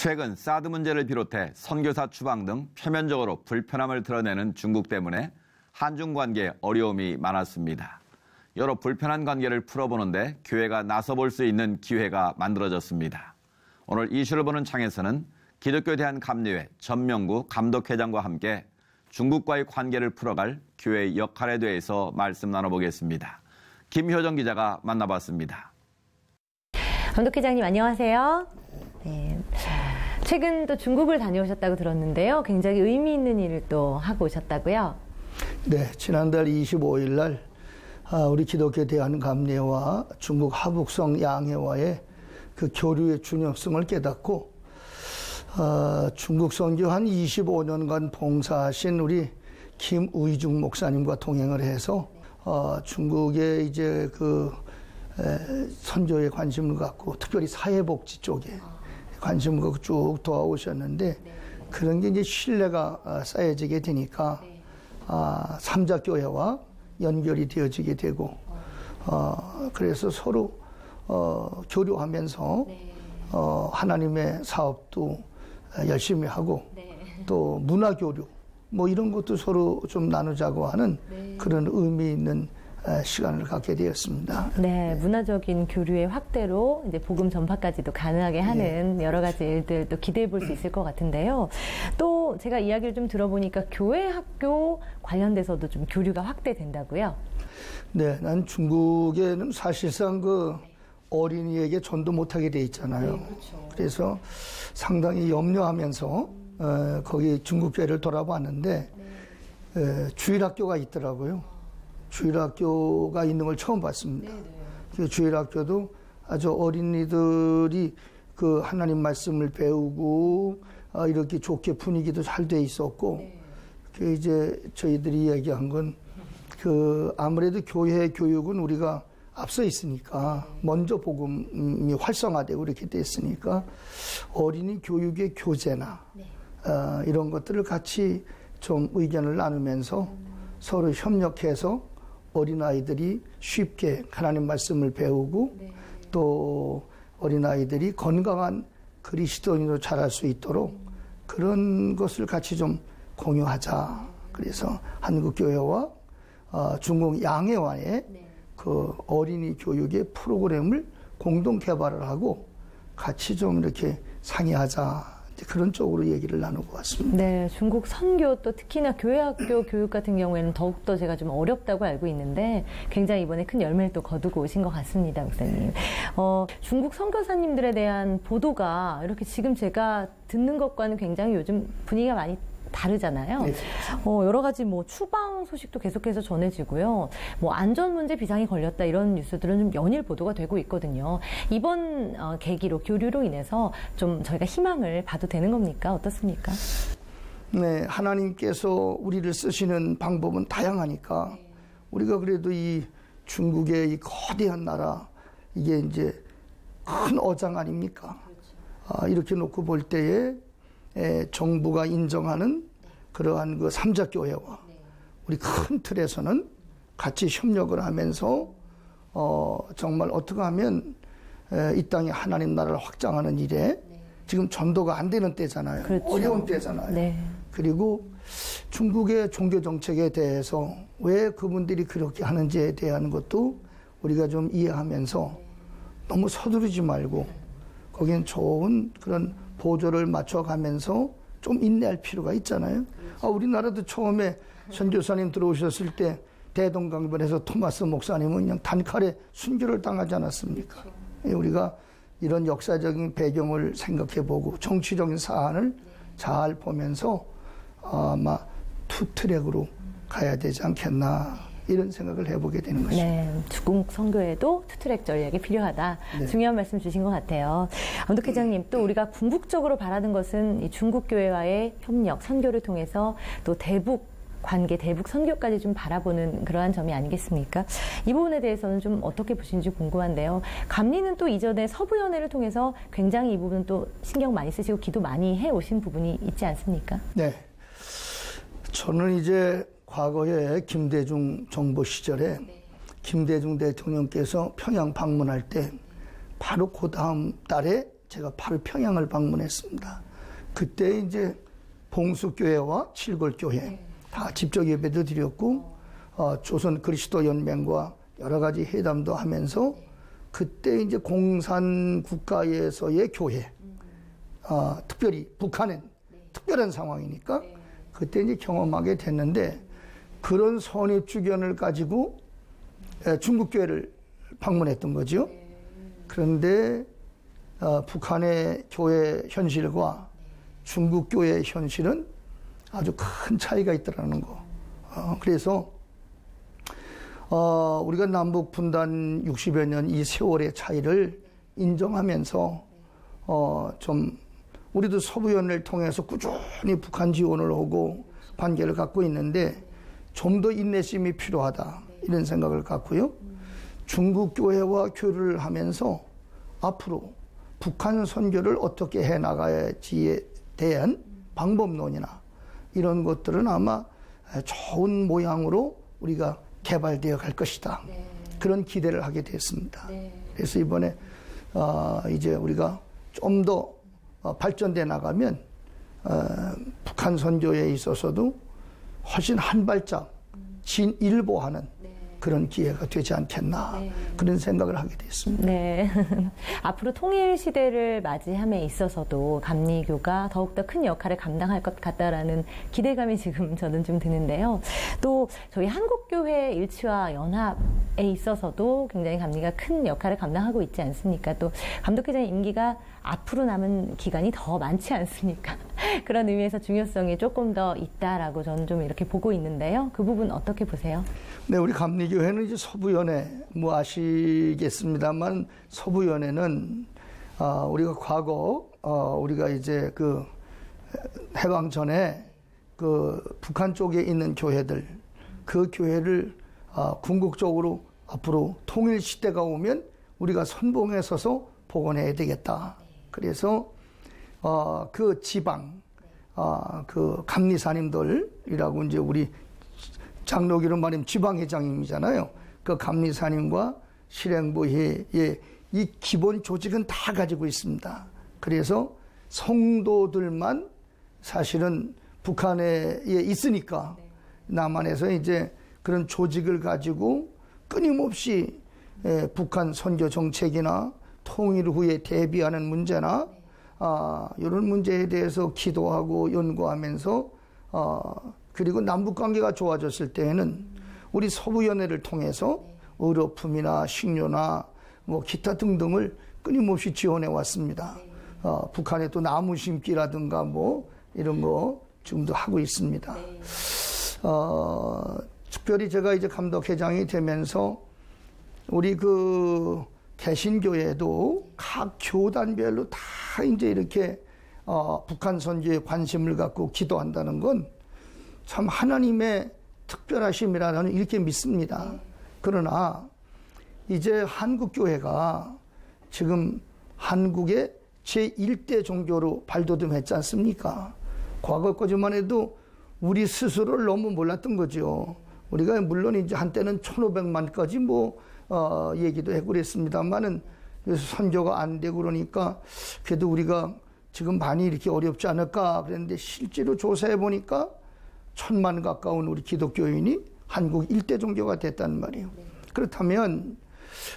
최근 사드 문제를 비롯해 선교사 추방 등 표면적으로 불편함을 드러내는 중국 때문에 한중 관계에 어려움이 많았습니다. 여러 불편한 관계를 풀어보는데 교회가 나서볼 수 있는 기회가 만들어졌습니다. 오늘 이슈를 보는 창에서는 기독교 대한감리회 전명구 감독회장과 함께 중국과의 관계를 풀어갈 교회의 역할에 대해서 말씀 나눠보겠습니다. 김효정 기자가 만나봤습니다. 감독회장님 안녕하세요. 네. 최근 또 중국을 다녀오셨다고 들었는데요. 굉장히 의미 있는 일을 또 하고 오셨다고요? 네, 지난달 25일 날 우리 기독교 대한감리회와 중국 하북성 양회와의 그 교류의 중요성을 깨닫고 중국 선교 한 25년간 봉사하신 우리 김의중 목사님과 동행을 해서 중국의 이제 그 선교에 관심을 갖고 특별히 사회복지 쪽에 관심을 갖고 쭉 도와오셨는데 그런 게 이제 신뢰가 쌓여지게 되니까 삼자교회와 연결이 되어지게 되고 그래서 서로 교류하면서 하나님의 사업도 열심히 하고 또 문화교류 뭐 이런 것도 서로 좀 나누자고 하는 그런 의미 있는 시간을 갖게 되었습니다. 네, 문화적인 교류의 확대로 이제 복음 전파까지도 가능하게 하는 여러 가지 일들도 기대해 볼 수 있을 것 같은데요. 또 제가 이야기를 좀 들어보니까 교회 학교 관련돼서도 좀 교류가 확대된다고요? 네, 난 중국에는 사실상 그 어린이에게 전도 못하게 돼 있잖아요. 네, 그렇죠. 그래서 상당히 염려하면서 거기 중국교회를 돌아봤는데 주일학교가 있더라고요. 주일학교가 있는 걸 처음 봤습니다. 그 주일학교도 아주 어린이들이 그 하나님 말씀을 배우고 이렇게 좋게 분위기도 잘 돼 있었고 그 이제 저희들이 얘기한 건 그 아무래도 교회 교육은 우리가 앞서 있으니까 먼저 복음이 활성화되고 이렇게 됐으니까 어린이 교육의 교재나 이런 것들을 같이 좀 의견을 나누면서 서로 협력해서 어린아이들이 쉽게 하나님 말씀을 배우고 또 어린아이들이 건강한 그리스도인으로 자랄 수 있도록 그런 것을 같이 좀 공유하자. 그래서 한국교회와 중국 양회와의 그 어린이 교육의 프로그램을 공동 개발을 하고 같이 좀 이렇게 상의하자. 그런 쪽으로 얘기를 나누고 왔습니다. 네, 중국 선교 또 특히나 교회학교 교육 같은 경우에는 더욱더 제가 좀 어렵다고 알고 있는데 굉장히 이번에 큰 열매를 또 거두고 오신 것 같습니다, 목사님. 중국 선교사님들에 대한 보도가 이렇게 지금 제가 듣는 것과는 굉장히 요즘 분위기가 많이 다르잖아요. 네. 여러 가지 뭐 추방 소식도 계속해서 전해지고요. 뭐 안전 문제 비상이 걸렸다 이런 뉴스들은 좀 연일 보도가 되고 있거든요. 이번 계기로 교류로 인해서 좀 저희가 희망을 봐도 되는 겁니까? 어떻습니까? 네, 하나님께서 우리를 쓰시는 방법은 다양하니까 우리가 그래도 이 중국의 이 거대한 나라 이게 이제 큰 어장 아닙니까? 이렇게 놓고 볼 때에 정부가 인정하는 그러한 그 삼자교회와 우리 큰 틀에서는 같이 협력을 하면서 정말 어떻게 하면 이 땅에 하나님 나라를 확장하는 일에 지금 전도가 안 되는 때잖아요. 그렇죠. 어려운 때잖아요. 네. 그리고 중국의 종교 정책에 대해서 왜 그분들이 그렇게 하는지에 대한 것도 우리가 좀 이해하면서 너무 서두르지 말고 거기엔 좋은 그런 보조를 맞춰가면서 좀 인내할 필요가 있잖아요. 우리나라도 처음에 선교사님 들어오셨을 때 대동강변에서 토마스 목사님은 그냥 단칼에 순교를 당하지 않았습니까? 우리가 이런 역사적인 배경을 생각해보고 정치적인 사안을 잘 보면서 아마 투 트랙으로 가야 되지 않겠나 이런 생각을 해보게 되는 것입니다. 네, 중국 선교에도 투트랙 전략이 필요하다. 네. 중요한 말씀 주신 것 같아요. 감독회장님, 또 우리가 궁극적으로 바라는 것은 이 중국 교회와의 협력, 선교를 통해서 또 대북 관계, 대북 선교까지 좀 바라보는 그러한 점이 아니겠습니까? 이 부분에 대해서는 좀 어떻게 보시는지 궁금한데요. 감리는 또 이전에 서부연회를 통해서 굉장히 이 부분은 또 신경 많이 쓰시고 기도 많이 해오신 부분이 있지 않습니까? 네. 저는 이제 과거에 김대중 정부 시절에 김대중 대통령께서 평양 방문할 때 바로 그 다음 달에 제가 바로 평양을 방문했습니다. 그때 이제 봉수교회와 칠골교회 다 직접 예배도 드렸고 조선 그리스도 연맹과 여러 가지 회담도 하면서 그때 이제 공산 국가에서의 교회, 특별히 북한은 특별한 상황이니까 그때 이제 경험하게 됐는데 그런 선입주견을 가지고 중국 교회를 방문했던 거죠. 그런데 북한의 교회 현실과 중국 교회의 현실은 아주 큰 차이가 있더라는 거. 그래서 우리가 남북 분단 60여 년 이 세월의 차이를 인정하면서 좀 우리도 서부연을 통해서 꾸준히 북한 지원을 하고 관계를 갖고 있는데 좀 더 인내심이 필요하다 이런 생각을 갖고요. 중국 교회와 교류를 하면서 앞으로 북한 선교를 어떻게 해나가야지에 대한 방법론이나 이런 것들은 아마 좋은 모양으로 우리가 개발되어 갈 것이다. 그런 기대를 하게 됐습니다. 그래서 이번에 이제 우리가 좀 더 발전돼 나가면 북한 선교에 있어서도 훨씬 한 발짝 진일보하는 그런 기회가 되지 않겠나 그런 생각을 하게 됐습니다. 네. 앞으로 통일 시대를 맞이함에 있어서도 감리교가 더욱더 큰 역할을 감당할 것 같다라는 기대감이 지금 저는 좀 드는데요. 또 저희 한국교회 일치와 연합에 있어서도 굉장히 감리가 큰 역할을 감당하고 있지 않습니까? 또 감독회장의 임기가 앞으로 남은 기간이 더 많지 않습니까? 그런 의미에서 중요성이 조금 더 있다라고 저는 좀 이렇게 보고 있는데요. 그 부분 어떻게 보세요? 네, 우리 감리교회는 이제 서부연회 뭐 아시겠습니다만 서부연회는 우리가 과거 우리가 이제 그 해방 전에 그 북한 쪽에 있는 교회들 그 교회를 궁극적으로 앞으로 통일 시대가 오면 우리가 선봉에 서서 복원해야 되겠다. 그래서 그 지방 그 감리사님들이라고 이제 우리 장로기로 말하면 지방회장님이잖아요. 그 감리사님과 실행부회의 이 기본 조직은 다 가지고 있습니다. 그래서 성도들만 사실은 북한에 있으니까 남한에서 이제 그런 조직을 가지고 끊임없이 북한 선교 정책이나 통일 후에 대비하는 문제나 이런 문제에 대해서 기도하고 연구하면서 그리고 남북관계가 좋아졌을 때에는 우리 서부연회를 통해서 의료품이나 식료나 뭐 기타 등등을 끊임없이 지원해 왔습니다. 북한에 또 나무 심기라든가 뭐 이런 거 지금도 하고 있습니다. 특별히 제가 이제 감독회장이 되면서 우리 그 개신교회도 각 교단별로 다 이제 이렇게 북한 선교에 관심을 갖고 기도한다는 건 참 하나님의 특별하심이라는 이렇게 믿습니다. 그러나 이제 한국교회가 지금 한국의 제1대 종교로 발돋움했지 않습니까? 과거까지만 해도 우리 스스로를 너무 몰랐던 거죠. 우리가 물론 이제 한때는 1,500만까지 뭐 얘기도 하고 그랬습니다만은 선교가 안 되고 그러니까 그래도 우리가 지금 많이 이렇게 어렵지 않을까 그랬는데 실제로 조사해 보니까 1,000만 가까운 우리 기독교인이 한국 일대 종교가 됐단 말이에요. 그렇다면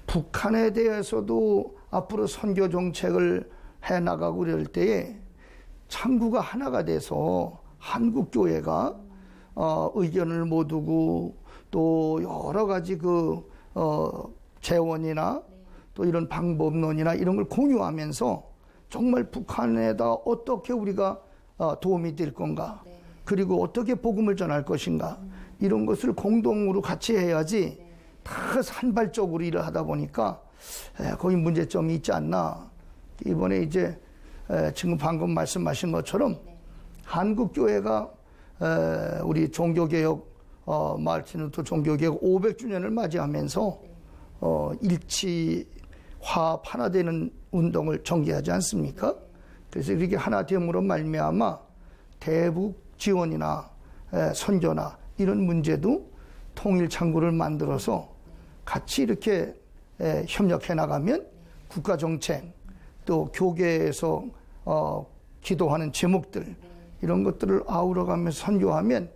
북한에 대해서도 앞으로 선교 정책을 해나가고 그럴 때에 창구가 하나가 돼서 한국교회가 의견을 모두고 또 여러 가지 그 재원이나 또 이런 방법론이나 이런 걸 공유하면서 정말 북한에다 어떻게 우리가 도움이 될 건가 그리고 어떻게 복음을 전할 것인가 이런 것을 공동으로 같이 해야지 다 산발적으로 일을 하다 보니까 거기 문제점이 있지 않나. 이번에 이제 지금 방금 말씀하신 것처럼 한국교회가 우리 종교개혁 마르틴 루터 종교개혁 500주년을 맞이하면서 일치화 하나되는 운동을 전개하지 않습니까? 그래서 이렇게 하나됨으로 말미암아 대북 지원이나 선교나 이런 문제도 통일 창구를 만들어서 같이 이렇게 협력해 나가면 국가 정책 또 교계에서 기도하는 제목들 이런 것들을 아우러가면서 선교하면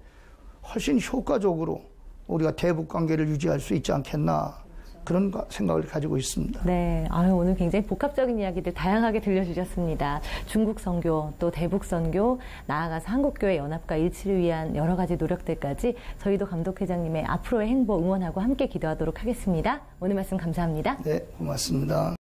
훨씬 효과적으로 우리가 대북 관계를 유지할 수 있지 않겠나 그런 생각을 가지고 있습니다. 네, 오늘 굉장히 복합적인 이야기들 다양하게 들려주셨습니다. 중국 선교, 또 대북 선교, 나아가서 한국교회 연합과 일치를 위한 여러 가지 노력들까지 저희도 감독회장님의 앞으로의 행보 응원하고 함께 기도하도록 하겠습니다. 오늘 말씀 감사합니다. 네, 고맙습니다.